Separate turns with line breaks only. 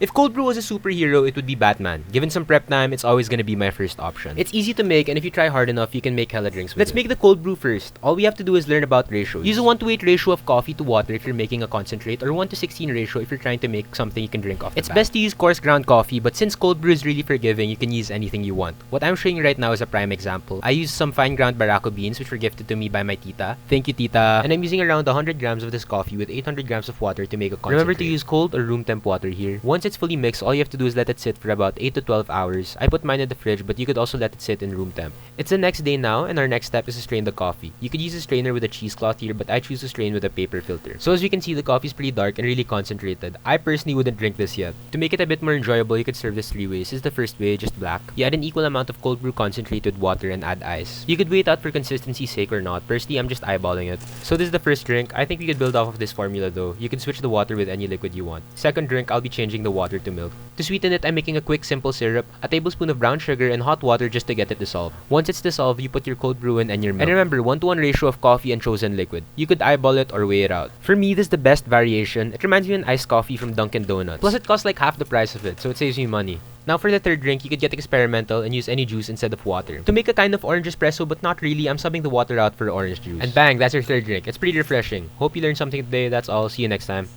If cold brew was a superhero, it would be Batman. Given some prep time, it's always gonna be my first option. It's easy to make, and if you try hard enough, you can make hella drinks with Let's make the cold brew first. All we have to do is learn about ratios. Use a 1:8 ratio of coffee to water if you're making a concentrate, or 1:16 ratio if you're trying to make something you can drink off the bat. It's best to use coarse ground coffee, but since cold brew is really forgiving, you can use anything you want. What I'm showing you right now is a prime example. I used some fine ground Barako beans, which were gifted to me by my tita. Thank you, tita. And I'm using around 100 grams of this coffee with 800 grams of water to make a concentrate. Remember to use cold or room temp water here. Once it's fully mixed, all you have to do is let it sit for about 8 to 12 hours. I put mine in the fridge, but you could also let it sit in room temp. It's the next day now, and our next step is to strain the coffee. You could use a strainer with a cheesecloth here, but I choose to strain with a paper filter. So as you can see, the coffee is pretty dark and really concentrated. I personally wouldn't drink this yet. To make it a bit more enjoyable, you could serve this 3 ways. This is the first way, just black. You add an equal amount of cold brew concentrate with water and add ice. You could wait out for consistency's sake or not. Personally, I'm just eyeballing it. So this is the first drink. I think we could build off of this formula though. You can switch the water with any liquid you want. Second drink, I'll be changing the water to milk. To sweeten it, I'm making a quick simple syrup, a tablespoon of brown sugar, and hot water just to get it dissolved. Once it's dissolved, you put your cold brew in and your milk. And remember, 1:1 ratio of coffee and chosen liquid. You could eyeball it or weigh it out. For me, this is the best variation. It reminds me of an iced coffee from Dunkin' Donuts. Plus, it costs like half the price of it, so it saves me money. Now for the third drink, you could get experimental and use any juice instead of water. To make a kind of orange espresso, but not really, I'm subbing the water out for orange juice. And bang, that's your third drink. It's pretty refreshing. Hope you learned something today. That's all. See you next time.